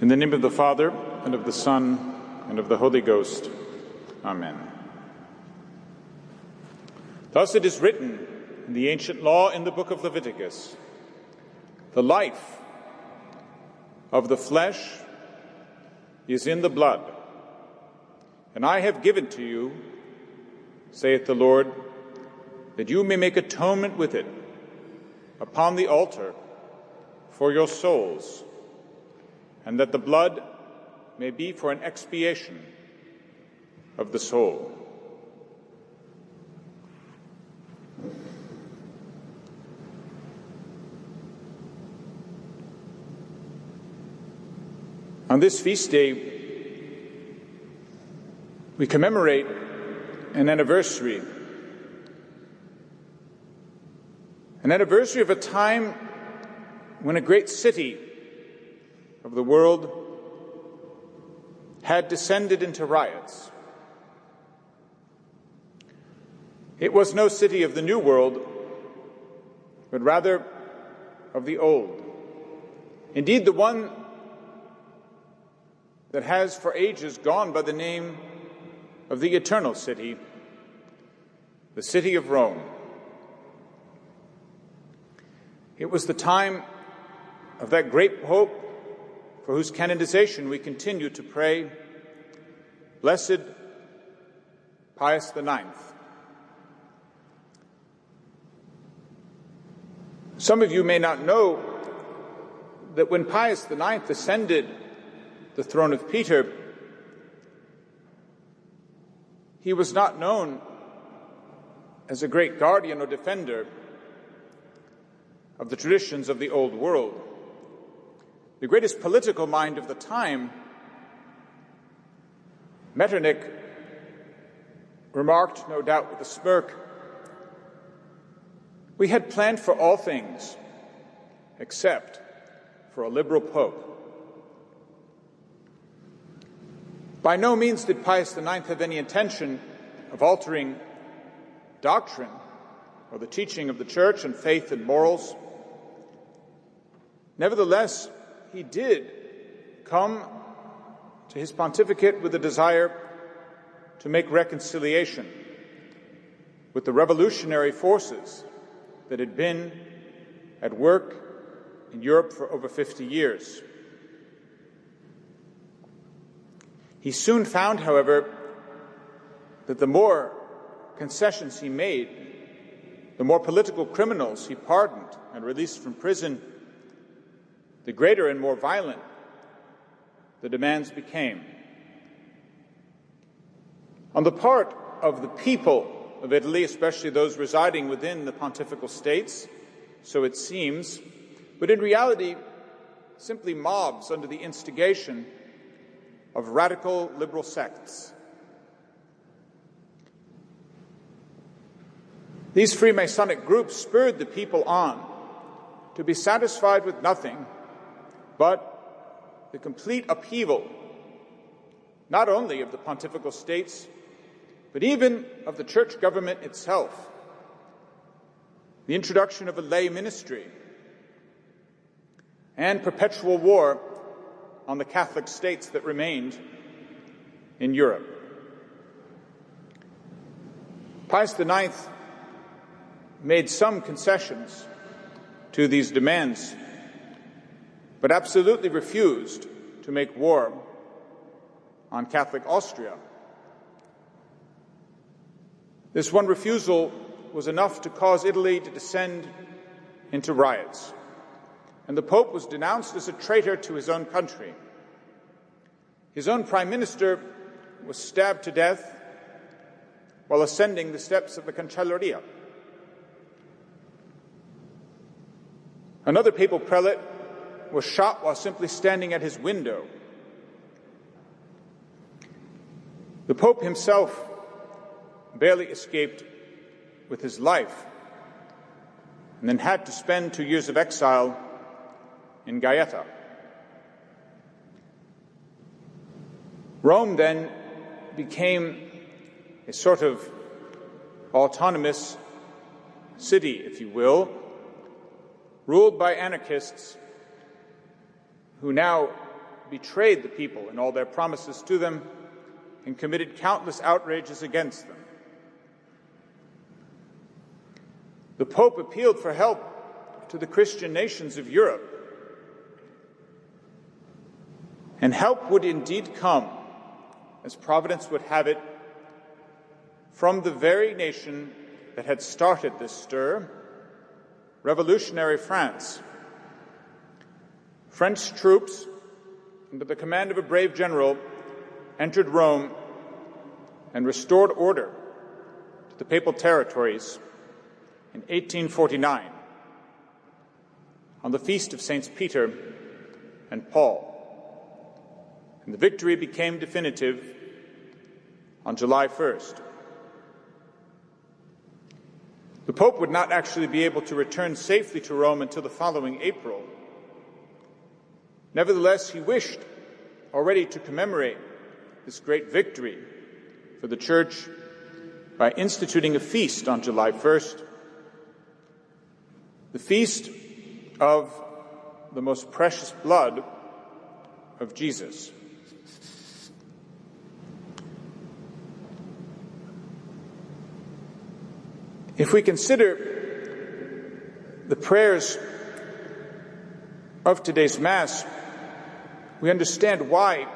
In the name of the Father, and of the Son, and of the Holy Ghost. Amen. Thus it is written in the ancient law in the book of Leviticus, "The life of the flesh is in the blood, and I have given to you, saith the Lord, that you may make atonement with it upon the altar for your souls, and that the blood may be for an expiation of the soul." On this feast day, we commemorate an anniversary of a time when a great city of the world had descended into riots. It was no city of the New World, but rather of the Old. Indeed, the one that has for ages gone by the name of the Eternal City, the city of Rome. It was the time of that great Pope for whose canonization we continue to pray, Blessed Pius IX. Some of you may not know that when Pius IX ascended the throne of Peter, he was not known as a great guardian or defender of the traditions of the old world. The greatest political mind of the time, Metternich, remarked, no doubt with a smirk, "We had planned for all things except for a liberal pope." By no means did Pius IX have any intention of altering doctrine or the teaching of the Church and faith and morals. Nevertheless, he did come to his pontificate with a desire to make reconciliation with the revolutionary forces that had been at work in Europe for over 50 years. He soon found, however, that the more concessions he made, the more political criminals he pardoned and released from prison, the greater and more violent the demands became. On the part of the people of Italy, especially those residing within the pontifical states, so it seems, but in reality, simply mobs under the instigation of radical liberal sects. These Freemasonic groups spurred the people on to be satisfied with nothing but the complete upheaval, not only of the pontifical states, but even of the church government itself, the introduction of a lay ministry, and perpetual war on the Catholic states that remained in Europe. Pius IX made some concessions to these demands, but absolutely refused to make war on Catholic Austria. This one refusal was enough to cause Italy to descend into riots, and the Pope was denounced as a traitor to his own country. His own Prime Minister was stabbed to death while ascending the steps of the Cancelleria. Another papal prelate was shot while simply standing at his window. The Pope himself barely escaped with his life and then had to spend 2 years of exile in Gaeta. Rome then became a sort of autonomous city, if you will, ruled by anarchists who now betrayed the people in all their promises to them and committed countless outrages against them. The Pope appealed for help to the Christian nations of Europe, and help would indeed come, as Providence would have it, from the very nation that had started this stir, revolutionary France. French troops, under the command of a brave general, entered Rome and restored order to the papal territories in 1849 on the feast of Saints Peter and Paul. And the victory became definitive on July 1st. The Pope would not actually be able to return safely to Rome until the following April. Nevertheless, he wished already to commemorate this great victory for the Church by instituting a feast on July 1st, the feast of the most precious blood of Jesus. If we consider the prayers of today's Mass, we understand why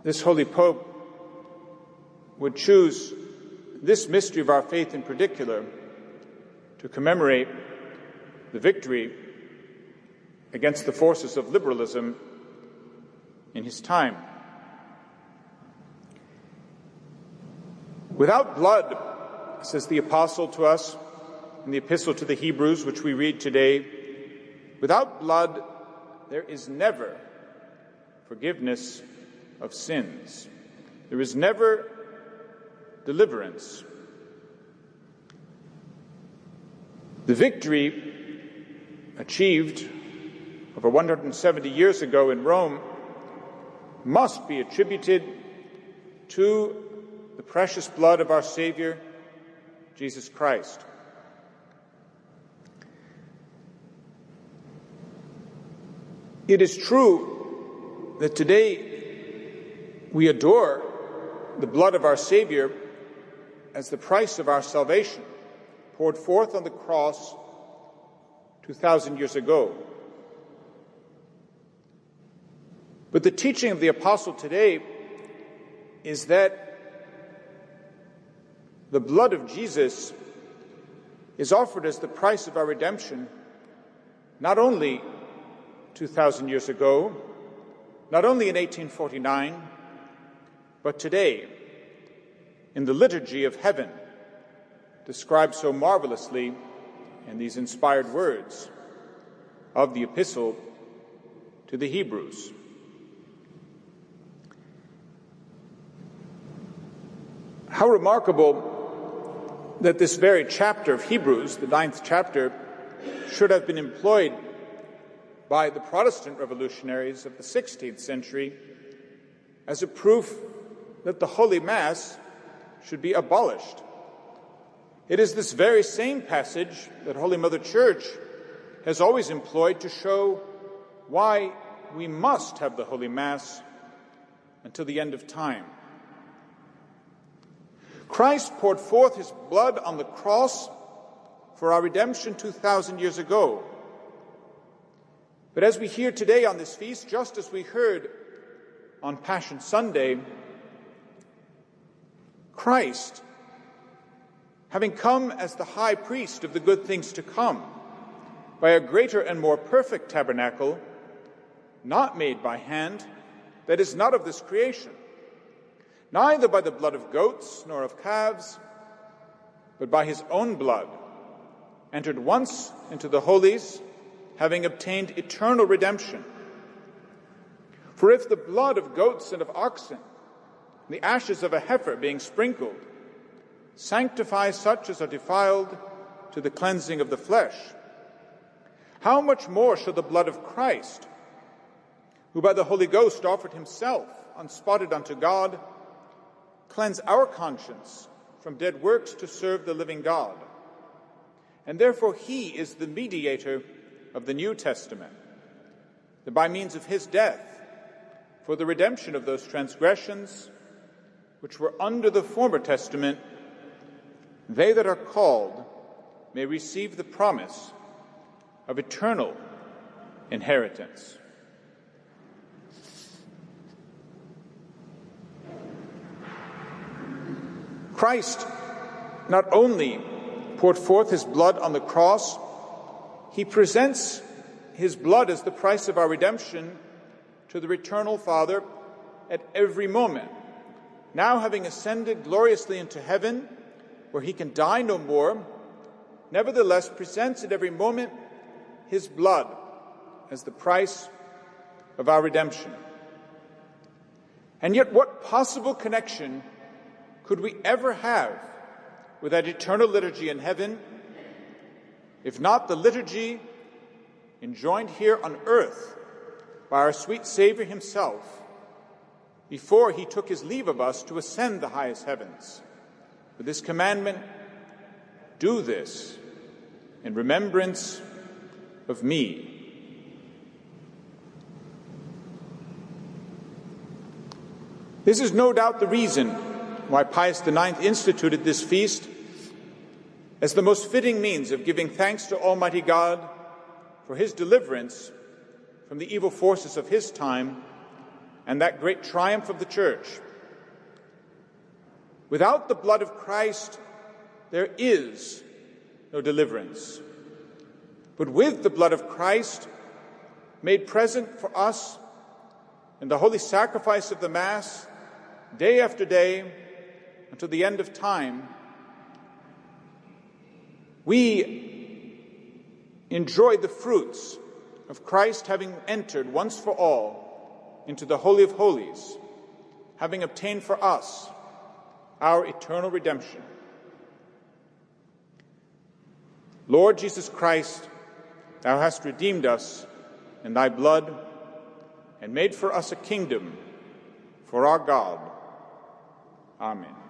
this Holy Pope would choose this mystery of our faith in particular to commemorate the victory against the forces of liberalism in his time. Without blood, says the Apostle to us in the Epistle to the Hebrews, which we read today, without blood there is never forgiveness of sins. There is never deliverance. The victory achieved over 170 years ago in Rome must be attributed to the precious blood of our Savior, Jesus Christ. It is true that today we adore the blood of our Savior as the price of our salvation, poured forth on the cross 2,000 years ago. But the teaching of the Apostle today is that the blood of Jesus is offered as the price of our redemption, not only 2,000 years ago, not only in 1849, but today in the liturgy of heaven, described so marvelously in these inspired words of the Epistle to the Hebrews. How remarkable that this very chapter of Hebrews, the 9th chapter, should have been employed by the Protestant revolutionaries of the 16th century as a proof that the Holy Mass should be abolished. It is this very same passage that Holy Mother Church has always employed to show why we must have the Holy Mass until the end of time. Christ poured forth his blood on the cross for our redemption 2,000 years ago. But as we hear today on this feast, just as we heard on Passion Sunday, Christ, having come as the high priest of the good things to come, by a greater and more perfect tabernacle, not made by hand, that is not of this creation, neither by the blood of goats nor of calves, but by his own blood, entered once into the holies, having obtained eternal redemption. For if the blood of goats and of oxen, the ashes of a heifer being sprinkled, sanctify such as are defiled to the cleansing of the flesh, how much more shall the blood of Christ, who by the Holy Ghost offered himself unspotted unto God, cleanse our conscience from dead works to serve the living God? And therefore he is the mediator of the New Testament, that by means of his death, for the redemption of those transgressions which were under the former testament, they that are called may receive the promise of eternal inheritance. Christ not only poured forth his blood on the cross, he presents his blood as the price of our redemption to the eternal Father at every moment. Now, having ascended gloriously into heaven, where he can die no more, nevertheless presents at every moment his blood as the price of our redemption. And yet, what possible connection could we ever have with that eternal liturgy in heaven, if not the liturgy enjoined here on earth by our sweet Savior himself before he took his leave of us to ascend the highest heavens? With this commandment, do this in remembrance of me. This is no doubt the reason why Pius IX instituted this feast as the most fitting means of giving thanks to Almighty God for his deliverance from the evil forces of his time and that great triumph of the Church. Without the blood of Christ, there is no deliverance. But with the blood of Christ, made present for us in the holy sacrifice of the Mass, day after day, until the end of time, we enjoy the fruits of Christ having entered once for all into the Holy of Holies, having obtained for us our eternal redemption. Lord Jesus Christ, thou hast redeemed us in thy blood and made for us a kingdom for our God. Amen.